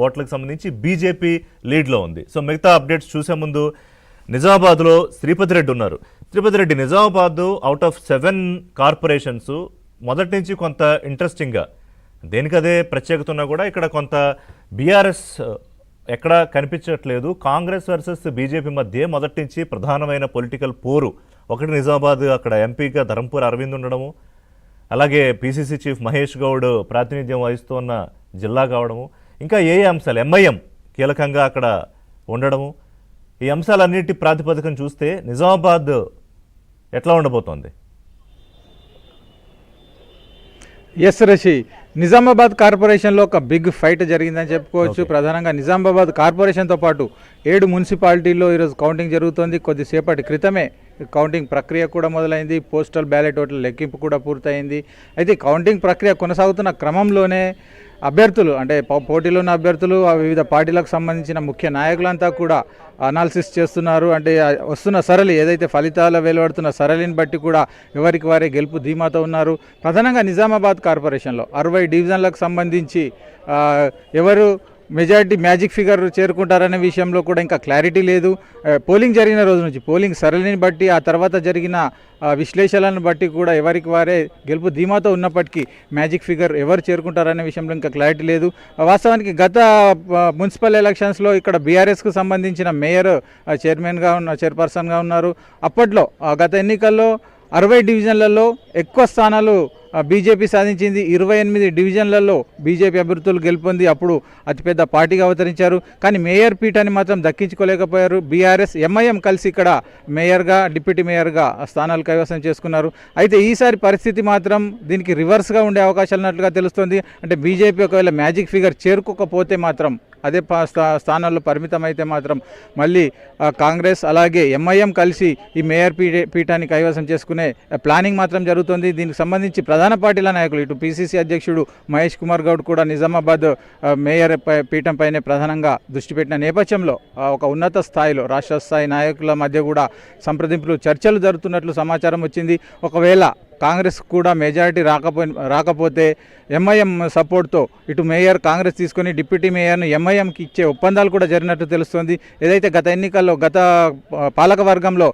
ఓట్లకు సంబంధించి బీజేపీ లీడ్లో ఉంది. సో మిగతా అప్డేట్స్ చూసే ముందు నిజామాబాద్లో శ్రీపతి రెడ్డి ఉన్నారు. Sripathi Reddy, Nizamabad out of 7 corporations మొదటి నుంచి కొంత ఇంట్రెస్టింగ్గా దేనికదే ప్రత్యేకత ఉన్నా కూడా ఇక్కడ కొంత బీఆర్ఎస్ ఎక్కడ కనిపించట్లేదు. కాంగ్రెస్ వర్సెస్ బీజేపీ మధ్య మొదటి నుంచి ప్రధానమైన పొలిటికల్ పోరు. ఒకటి నిజామాబాద్, అక్కడ ఎంపీగా ధరంపూర్ అరవింద్ ఉండడము, అలాగే పీసీసీ చీఫ్ మహేష్ గౌడ్ ప్రాతినిధ్యం వహిస్తున్న జిల్లా కావడము, ఇంకా ఏ అంశాలు ఎంఐఎం కీలకంగా అక్కడ ఉండడము, ఈ అంశాలన్నిటి ప్రాతిపదికన చూస్తే నిజామాబాద్ ఎట్లా ఉండబోతోంది? ఎస్ రషి, నిజామాబాద్ కార్పొరేషన్లో ఒక బిగ్ ఫైట్ జరిగిందని చెప్పుకోవచ్చు. ప్రధానంగా నిజామాబాద్ కార్పొరేషన్తో పాటు 7 మున్సిపాలిటీల్లో ఈరోజు కౌంటింగ్ జరుగుతోంది. కొద్దిసేపటి క్రితమే కౌంటింగ్ ప్రక్రియ కూడా మొదలైంది. పోస్టల్ బ్యాలెట్ ఓట్ల లెక్కింపు కూడా పూర్తయింది. అయితే కౌంటింగ్ ప్రక్రియ కొనసాగుతున్న క్రమంలోనే అభ్యర్థులు, అంటే పోటీలో ఉన్న అభ్యర్థులు, వివిధ పార్టీలకు సంబంధించిన ముఖ్య నాయకులంతా కూడా అనాలిసిస్ చేస్తున్నారు. అంటే వస్తున్న సరళి, ఏదైతే ఫలితాలు వెలువడుతున్న సరళిని బట్టి కూడా ఎవరికి వారే గెలుపు ధీమాతో ఉన్నారు. ప్రధానంగా నిజామాబాద్ కార్పొరేషన్లో 60 డివిజన్లకు సంబంధించి ఎవరు మెజారిటీ మ్యాజిక్ ఫిగర్ చేరుకుంటారనే విషయంలో కూడా ఇంకా క్లారిటీ లేదు. పోలింగ్ జరిగిన రోజు నుంచి పోలింగ్ సరళిని బట్టి, ఆ తర్వాత జరిగిన విశ్లేషణలను బట్టి కూడా ఎవరికి వారే గెలుపు ధీమాతో ఉన్నప్పటికీ మ్యాజిక్ ఫిగర్ ఎవరు చేరుకుంటారనే విషయంలో ఇంకా క్లారిటీ లేదు. వాస్తవానికి గత మున్సిపల్ ఎలక్షన్స్లో ఇక్కడ బీఆర్ఎస్కు సంబంధించిన మేయర్ చైర్పర్సన్గా ఉన్నారు. అప్పట్లో గత ఎన్నికల్లో 60 డివిజన్లలో ఎక్కువ స్థానాలు బీజేపీ సాధించింది. 28 డివిజన్లలో బీజేపీ అభ్యర్థులు గెలుపొంది అప్పుడు అతిపెద్ద పార్టీగా అవతరించారు. కానీ మేయర్ పీఠాన్ని మాత్రం దక్కించుకోలేకపోయారు. బీఆర్ఎస్ ఎంఐఎం కలిసి ఇక్కడ మేయర్గా, డిప్యూటీ మేయర్గా స్థానాలు కైవసం చేసుకున్నారు. అయితే ఈసారి పరిస్థితి మాత్రం దీనికి రివర్స్గా ఉండే అవకాశాలు ఉన్నట్లుగా తెలుస్తుంది. అంటే బీజేపీ ఒకవేళ మ్యాజిక్ ఫిగర్ చేరుకోకపోతే మాత్రం, అదే స్థానాల్లో పరిమితం అయితే మాత్రం మళ్ళీ కాంగ్రెస్ అలాగే ఎంఐఎం కలిసి ఈ మేయర్ పీఠాన్ని కైవసం చేసుకునే ప్లానింగ్ మాత్రం జరుగుతుంది. దీనికి సంబంధించి ప్రధాన పార్టీల నాయకులు, ఇటు పీసీసీ అధ్యక్షుడు మహేష్ కుమార్ గౌడ్ కూడా నిజామాబాద్ మేయర్ పీఠంపైనే ప్రధానంగా దృష్టి పెట్టిన నేపథ్యంలో ఒక ఉన్నత స్థాయిలో రాష్ట్ర స్థాయి నాయకుల మధ్య కూడా సంప్రదింపులు, చర్చలు జరుగుతున్నట్లు సమాచారం వచ్చింది. ఒకవేళ కాంగ్రెస్ కూడా మెజారిటీ రాకపోతే ఎంఐఎం సపోర్ట్తో ఇటు మేయర్ కాంగ్రెస్ తీసుకొని డిప్యూటీ మేయర్ను ఎంఐఎంకి ఇచ్చే ఒప్పందాలు కూడా జరిగినట్టు తెలుస్తుంది. ఏదైతే గత ఎన్నికల్లో, గత పాలక వర్గంలో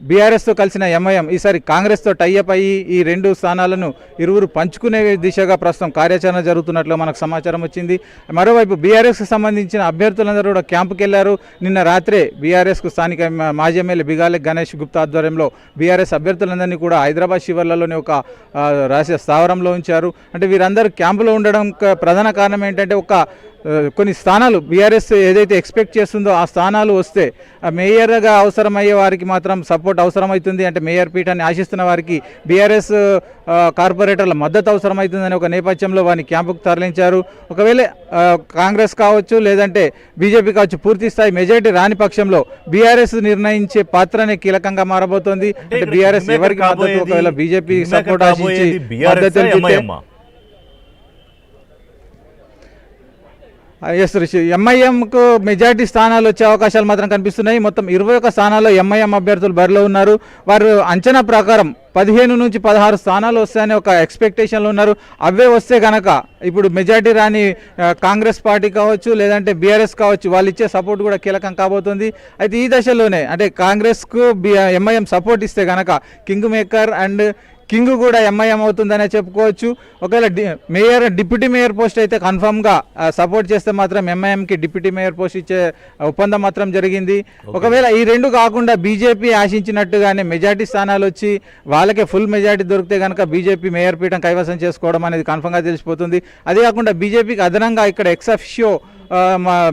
బీఆర్ఎస్తో కలిసిన ఎంఐఎం ఈసారి కాంగ్రెస్తో టైఅప్ అయ్యి ఈ 2 స్థానాలను ఇరువురు పంచుకునే దిశగా ప్రస్తుతం కార్యాచరణ జరుగుతున్నట్లు మనకు సమాచారం వచ్చింది. మరోవైపు బీఆర్ఎస్కి సంబంధించిన అభ్యర్థులందరూ కూడా క్యాంపుకి వెళ్లారు. నిన్న రాత్రే బీఆర్ఎస్కు స్థానిక మాజీ ఎమ్మెల్యే బిగాలే గణేష్ గుప్తా ఆధ్వర్యంలో బీఆర్ఎస్ అభ్యర్థులందరినీ కూడా హైదరాబాద్ శివర్లలోని ఒక రహస్య స్థావరంలో ఉంచారు. అంటే వీరందరూ క్యాంపులో ఉండడం ప్రధాన కారణం ఏంటంటే, కొన్ని స్థానాలు బీఆర్ఎస్ ఏదైతే ఎక్స్పెక్ట్ చేస్తుందో ఆ స్థానాలు వస్తే మేయర్గా అవసరమయ్యే వారికి మాత్రం సపోర్ట్ అవసరమవుతుంది. అంటే మేయర్ పీఠాన్ని ఆశిస్తున్న వారికి బీఆర్ఎస్ కార్పొరేటర్ల మద్దతు అవసరమవుతుందనే ఒక నేపథ్యంలో వారిని క్యాంపుకు తరలించారు. ఒకవేళ కాంగ్రెస్ కావచ్చు లేదంటే బీజేపీ కావచ్చు పూర్తి స్థాయి మెజారిటీ రాని పక్షంలో బీఆర్ఎస్ నిర్ణయించే పాత్రనే కీలకంగా మారబోతోంది. అంటే బీఆర్ఎస్ ఎవరికి మద్దతు, ఒకవేళ బీజేపీ సపోర్ట్ ఆశించి ఎస్ రిషి, ఎంఐఎంకు మెజారిటీ స్థానాలు వచ్చే అవకాశాలు మాత్రం కనిపిస్తున్నాయి. మొత్తం 21 స్థానాల్లో ఎంఐఎం అభ్యర్థులు బరిలో ఉన్నారు. వారు అంచనా ప్రకారం 15 నుంచి 16 స్థానాలు వస్తాయని ఒక ఎక్స్పెక్టేషన్లో ఉన్నారు. అవే వస్తే కనుక ఇప్పుడు మెజారిటీ రాని కాంగ్రెస్ పార్టీ కావచ్చు లేదంటే బీఆర్ఎస్ కావచ్చు, వాళ్ళు ఇచ్చే సపోర్ట్ కూడా కీలకం కాబోతుంది. అయితే ఈ దశలోనే అంటే కాంగ్రెస్కు ఎంఐఎం సపోర్ట్ ఇస్తే కనుక కింగ్ మేకర్ అండ్ కింగ్ కూడా ఎంఐఎం అవుతుందనే చెప్పుకోవచ్చు. ఒకవేళ మేయర్, డిప్యూటీ మేయర్ పోస్ట్ అయితే కన్ఫర్మ్గా సపోర్ట్ చేస్తే మాత్రం ఎంఐఎంకి డిప్యూటీ మేయర్ పోస్ట్ ఇచ్చే ఒప్పందం మాత్రం జరిగింది. ఒకవేళ ఈ 2 కాకుండా బీజేపీ ఆశించినట్టుగానే మెజార్టీ స్థానాలు వచ్చి వాళ్ళకే ఫుల్ మెజార్టీ దొరికితే కనుక బీజేపీ మేయర్ పీఠం కైవసం చేసుకోవడం అనేది కన్ఫర్మ్గా తెలిసిపోతుంది. అదే కాకుండా బీజేపీకి అదనంగా ఇక్కడ ఎక్స్ అఫిషియో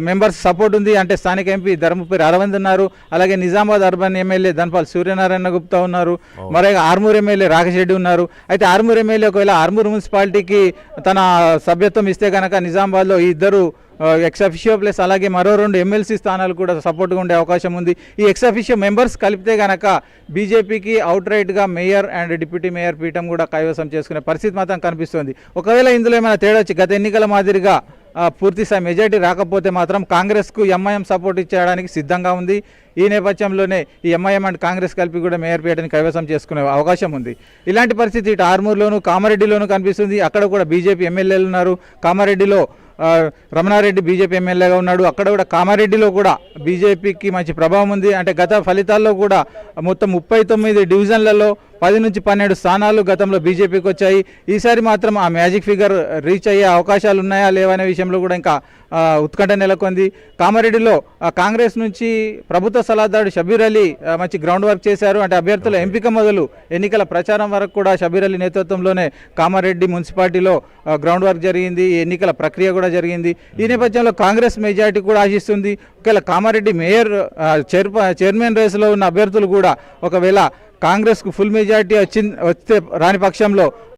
మెంబర్స్ సపోర్ట్ ఉంది. అంటే స్థానిక ఎంపీ ధర్మపురి అరవింద్ ఉన్నారు, అలాగే నిజామాబాద్ అర్బన్ ఎమ్మెల్యే ధన్పాల్ సూర్యనారాయణ గుప్తా ఉన్నారు, మరో ఆర్మూర్ ఎమ్మెల్యే రాకేష్ రెడ్డి ఉన్నారు. అయితే ఆర్మూర్ ఎమ్మెల్యే ఒకవేళ ఆర్మూర్ మున్సిపాలిటీకి తన సభ్యత్వం ఇస్తే కనుక నిజామాబాద్లో ఈ 2 ఎక్స్ అఫిషియో ప్లస్ అలాగే మరో 2 ఎమ్మెల్సీ స్థానాలు కూడా సపోర్ట్గా ఉండే అవకాశం ఉంది. ఈ ఎక్స్ అఫిషియో మెంబర్స్ కలిపితే కనుక బీజేపీకి అవుట్ రైట్గా మేయర్ అండ్ డిప్యూటీ మేయర్ పీఠం కూడా కైవసం చేసుకునే పరిస్థితి మాత్రం కనిపిస్తుంది. ఒకవేళ ఇందులో ఏమైనా తేడా వచ్చి గత ఎన్నికల మాదిరిగా పూర్తి స్థాయి మెజారిటీ రాకపోతే మాత్రం కాంగ్రెస్కు ఎంఐఎం సపోర్ట్ ఇచ్చేయడానికి సిద్ధంగా ఉంది. ఈ నేపథ్యంలోనే ఈ ఎంఐఎం అండ్ కాంగ్రెస్ కలిపి కూడా మేయర్ పీఠాన్ని కైవసం చేసుకునే అవకాశం ఉంది. ఇలాంటి పరిస్థితి ఇటు ఆర్మూర్లోను కామారెడ్డిలోనూ కనిపిస్తుంది. అక్కడ కూడా బీజేపీ ఎమ్మెల్యేలు ఉన్నారు. కామారెడ్డిలో రమణారెడ్డి బీజేపీ ఎమ్మెల్యేగా ఉన్నాడు. అక్కడ కూడా కామారెడ్డిలో కూడా బీజేపీకి మంచి ప్రభావం ఉంది. అంటే గత ఫలితాల్లో కూడా మొత్తం 39 డివిజన్లలో 10 నుంచి 12 స్థానాలు గతంలో బీజేపీకి వచ్చాయి. ఈసారి మాత్రం ఆ మ్యాజిక్ ఫిగర్ రీచ్ అయ్యే అవకాశాలు ఉన్నాయా లేవనే విషయంలో కూడా ఇంకా ఉత్కంఠ నెలకొంది. కామారెడ్డిలో కాంగ్రెస్ నుంచి ప్రభుత్వ సలహాదారు షబీర్ అలీ మంచి గ్రౌండ్ వర్క్ చేశారు. అంటే అభ్యర్థుల ఎంపిక మొదలు ఎన్నికల ప్రచారం వరకు కూడా షబీర్ అలీ నేతృత్వంలోనే కామారెడ్డి మున్సిపాలిటీలో గ్రౌండ్ వర్క్ జరిగింది. ఎన్నికల ప్రక్రియ కూడా జరిగింది. ఈ నేపథ్యంలో కాంగ్రెస్ మెజారిటీ కూడా ఆశిస్తుంది. ఒకవేళ కామారెడ్డి మేయర్ చైర్మన్ రేసులో ఉన్న అభ్యర్థులు కూడా ఒకవేళ కాంగ్రెస్కు ఫుల్ మెజారిటీ వస్తే రాని పక్షంలో